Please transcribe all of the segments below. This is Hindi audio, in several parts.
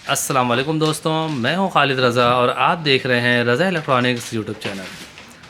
अस्सलाम वालेकुम दोस्तों, मैं हूं खालिद रज़ा और आप देख रहे हैं रज़ा इलेक्ट्रॉनिक्स यूट्यूब चैनल।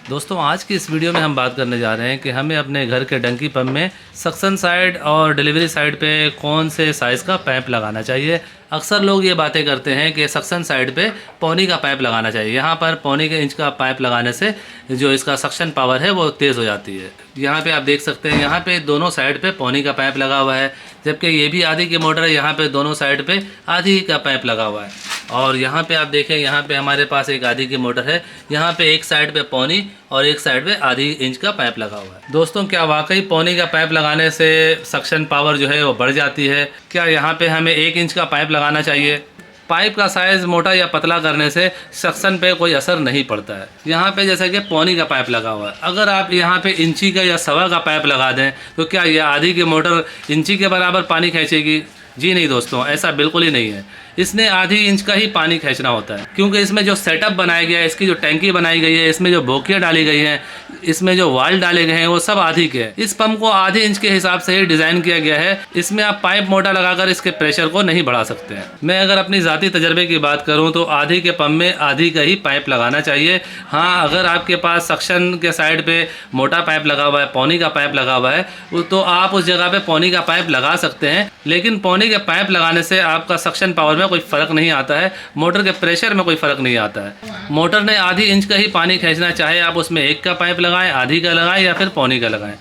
दोस्तों, आज की इस वीडियो में हम बात करने जा रहे हैं कि हमें अपने घर के डंकी पंप में सक्शन साइड और डिलीवरी साइड पे कौन से साइज़ का पाइप लगाना चाहिए। अक्सर लोग ये बातें करते हैं कि सक्शन साइड पे पौनी का पाइप लगाना चाहिए। यहाँ पर पौनी के इंच का पाइप लगाने से जो इसका सक्शन पावर है वो तेज़ हो जाती है। यहाँ पे आप देख सकते हैं, यहाँ पे दोनों साइड पे पौनी का पाइप लगा हुआ है, जबकि ये भी आधी की मोटर है। यहाँ पे दोनों साइड पे आधी का पाइप लगा हुआ है। और यहाँ पे आप देखें, यहाँ पे हमारे पास एक आधी की मोटर है। यहाँ पे एक साइड पे पौनी और एक साइड पे आधी इंच का पाइप लगा हुआ है। दोस्तों, क्या वाकई पौनी का पाइप लगाने से सक्शन पावर जो है वो बढ़ जाती है? क्या यहाँ पे हमें 1 इंच का पाइप लगाना चाहिए? पाइप का साइज़ मोटा या पतला करने से सक्शन पे कोई असर नहीं पड़ता है। यहाँ पे जैसे कि पौनी का पाइप लगा हुआ है, अगर आप यहाँ पे इंची का या सवा का पाइप लगा दें तो क्या यह आधी की मोटर इंची के बराबर पानी खींचेगी? जी नहीं दोस्तों, ऐसा बिल्कुल ही नहीं है। इसने आधी इंच का ही पानी खींचना होता है, क्योंकि इसमें जो सेटअप बनाया गया है, इसकी जो टैंकी बनाई गई है, इसमें जो बोकियाँ डाली गई हैं, इसमें जो वाल्व डाले गए हैं, वो सब आधी के हैं। इस पंप को आधे इंच के हिसाब से ही डिज़ाइन किया गया है। इसमें आप पाइप मोटा लगाकर इसके प्रेशर को नहीं बढ़ा सकते हैं। मैं अगर अपनी ज़ाती तजर्बे की बात करूँ तो आधी के पंप में आधी का ही पाइप लगाना चाहिए। हाँ, अगर आपके पास सक्शन के साइड पे मोटा पाइप लगा हुआ है, पौनी का पाइप लगा हुआ है, तो आप उस जगह पे पौनी का पाइप लगा सकते हैं। लेकिन पौनी के पाइप लगाने से आपका सक्शन पावर में कोई फ़र्क नहीं आता है, मोटर के प्रेशर में कोई फ़र्क नहीं आता है। मोटर ने आधी इंच का ही पानी खींचना, चाहे आप उसमें 1 का पाइप लगाएं, आधी का लगाएं या फिर पौनी का लगाएं।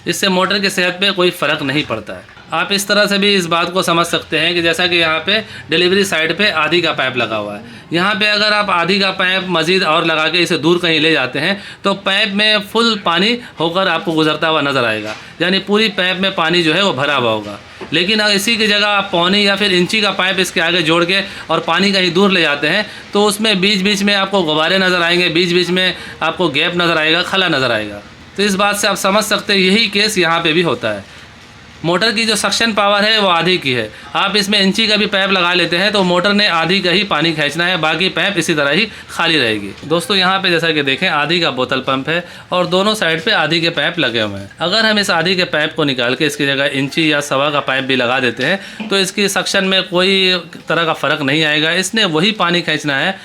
इससे मोटर की सेहत पे कोई फ़र्क नहीं पड़ता है। आप इस तरह से भी इस बात को समझ सकते हैं कि जैसा कि यहाँ पे डिलीवरी साइड पे आधी का पाइप लगा हुआ है, यहाँ पे अगर आप आधी का पाइप मज़ीद और लगा के इसे दूर कहीं ले जाते हैं तो पाइप में फुल पानी होकर आपको गुजरता हुआ नज़र आएगा, यानी पूरी पाइप में पानी जो है वो भरा हुआ होगा। लेकिन अगर इसी की जगह आप पौनी या फिर इंची का पाइप इसके आगे जोड़ के और पानी कहीं दूर ले जाते हैं तो उसमें बीच बीच में आपको गुब्बारे नज़र आएंगे, बीच बीच में आपको गैप नज़र आएगा, खला नज़र आएगा। तो इस बात से आप समझ सकते हैं यही केस यहाँ पे भी होता है। मोटर की जो सक्शन पावर है वो आधी की है। आप इसमें इंची का भी पाइप लगा लेते हैं तो मोटर ने आधी का ही पानी खींचना है, बाकी पाइप इसी तरह ही खाली रहेगी। दोस्तों, यहाँ पे जैसा कि देखें, आधी का बोतल पंप है और दोनों साइड पे आधी के पाइप लगे हुए हैं। अगर हम इस आधी के पाइप को निकाल के इसकी जगह इंची या सवा का पाइप भी लगा देते हैं तो इसकी सक्शन में कोई तरह का फ़र्क नहीं आएगा। इसने वही पानी खींचना है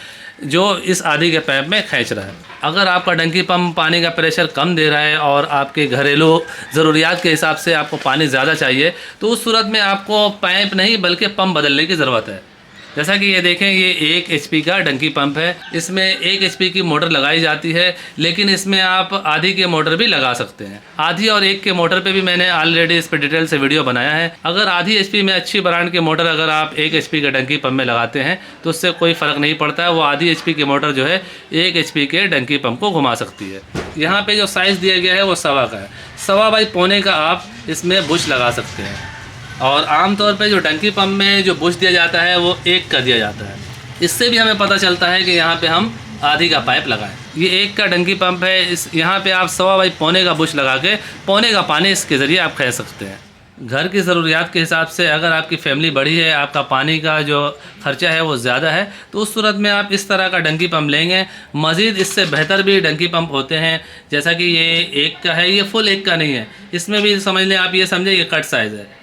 जो इस आधी के पाइप में खींच रहा है। अगर आपका डंकी पंप पानी का प्रेशर कम दे रहा है और आपके घरेलू ज़रूरियात के हिसाब से आपको पानी ज़्यादा चाहिए तो उस सूरत में आपको पाइप नहीं बल्कि पंप बदलने की ज़रूरत है। जैसा कि ये देखें, ये 1 HP का डंकी पंप है। इसमें 1 HP की मोटर लगाई जाती है, लेकिन इसमें आप आधी के मोटर भी लगा सकते हैं। आधी और 1 के मोटर पे भी मैंने ऑलरेडी इस पर डिटेल से वीडियो बनाया है। अगर आधी HP में अच्छी ब्रांड की मोटर अगर आप 1 HP के डंकी पंप में लगाते हैं तो उससे कोई फ़र्क नहीं पड़ता है। वो आधी HP की मोटर जो है 1 HP के डंकी पंप को घुमा सकती है। यहाँ पे जो साइज़ दिया गया है वो सवा का है। सवा बाई पौने का आप इसमें बुश लगा सकते हैं। और आमतौर पे जो डंकी पंप में जो बुश दिया जाता है वो 1 का दिया जाता है। इससे भी हमें पता चलता है कि यहाँ पे हम आधी का पाइप लगाएं। ये 1 का डंकी पंप है, इस यहाँ पे आप सवा बाई पौने का बुश लगा के पौने का पानी इसके ज़रिए आप खींच सकते हैं। घर की ज़रूरियात के हिसाब से अगर आपकी फ़ैमिली बड़ी है, आपका पानी का जो ख़र्चा है वो ज़्यादा है, तो उस सूरत में आप इस तरह का डंकी पंप लेंगे। मज़ीद इससे बेहतर भी डंकी पंप होते हैं, जैसा कि ये 1 का है, ये फुल 1 का नहीं है। इसमें भी समझ लें आप, ये समझें ये कट साइज़ है।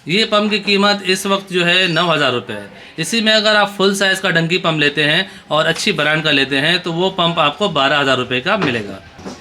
ये पंप की कीमत इस वक्त जो है 9,000 रुपये है। इसी में अगर आप फुल साइज़ का डंकी पंप लेते हैं और अच्छी ब्रांड का लेते हैं तो वो पंप आपको 12,000 रुपये का मिलेगा।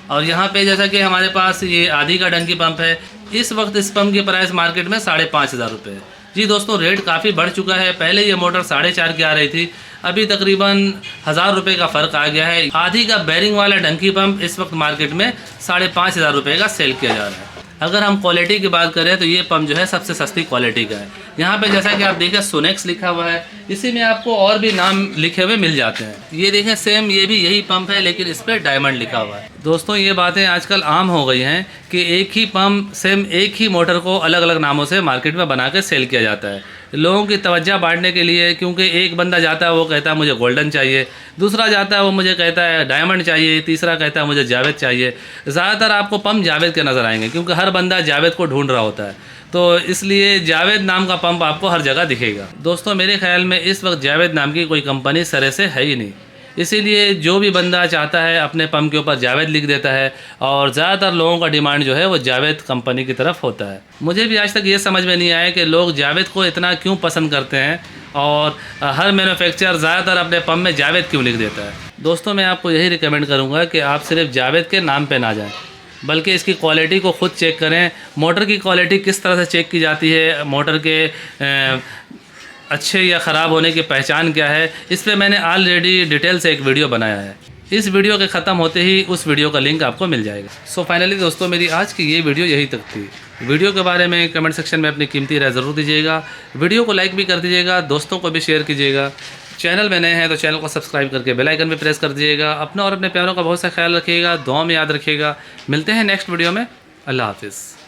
और यहाँ पे जैसा कि हमारे पास ये आधी का डंकी पंप है, इस वक्त इस पंप की प्राइस मार्केट में 5,500 रुपये है। जी दोस्तों, रेट काफ़ी बढ़ चुका है। पहले ये मोटर 4.5 की आ रही थी, अभी तकरीबन 1,000 रुपये का फ़र्क आ गया है। आधी का बैरिंग वाला डंकी पंप इस वक्त मार्केट में 5,500 रुपये का सेल किया जा रहा है। अगर हम क्वालिटी की बात करें तो ये पंप जो है सबसे सस्ती क्वालिटी का है। यहाँ पे जैसा कि आप देखें सोनेक्स लिखा हुआ है, इसी में आपको और भी नाम लिखे हुए मिल जाते हैं। ये देखें सेम ये भी यही पंप है, लेकिन इस पर डायमंड लिखा हुआ है। दोस्तों, ये बातें आजकल आम हो गई हैं कि एक ही पंप सेम एक ही मोटर को अलग अलग नामों से मार्केट में बना के सेल किया जाता है लोगों की तवज्जो बांटने के लिए। क्योंकि एक बंदा जाता है वो कहता है मुझे गोल्डन चाहिए, दूसरा जाता है वो मुझे कहता है डायमंड चाहिए, तीसरा कहता है मुझे जावेद चाहिए। ज़्यादातर आपको पंप जावेद के नज़र आएंगे क्योंकि हर बंदा जावेद को ढूंढ रहा होता है, तो इसलिए जावेद नाम का पंप आपको हर जगह दिखेगा। दोस्तों, मेरे ख्याल में इस वक्त जावेद नाम की कोई कंपनी सरे से है ही नहीं। इसीलिए जो भी बंदा चाहता है अपने पंप के ऊपर जावेद लिख देता है और ज़्यादातर लोगों का डिमांड जो है वो जावेद कंपनी की तरफ होता है। मुझे भी आज तक ये समझ में नहीं आया कि लोग जावेद को इतना क्यों पसंद करते हैं और हर मैन्युफैक्चरर ज़्यादातर अपने पंप में जावेद क्यों लिख देता है। दोस्तों मैं आपको यही रिकमेंड करूँगा कि आप सिर्फ जावेद के नाम पे ना जाएं, बल्कि इसकी क्वालिटी को ख़ुद चेक करें। मोटर की क्वालिटी किस तरह से चेक की जाती है, मोटर के अच्छे या ख़राब होने की पहचान क्या है, इस पे मैंने ऑलरेडी डिटेल से एक वीडियो बनाया है। इस वीडियो के ख़त्म होते ही उस वीडियो का लिंक आपको मिल जाएगा। सो फाइनली दोस्तों मेरी आज की ये वीडियो यही तक थी। वीडियो के बारे में कमेंट सेक्शन में अपनी कीमती राय ज़रूर दीजिएगा। वीडियो को लाइक भी कर दीजिएगा, दोस्तों को भी शेयर कीजिएगा। चैनल में नए हैं तो चैनल को सब्सक्राइब करके बेल आइकन भी प्रेस कर दीजिएगा। अपना और अपने प्यारों का बहुत सा ख्याल रखिएगा, दुआ में याद रखिएगा। मिलते हैं नेक्स्ट वीडियो में। अल्लाह हाफिज़।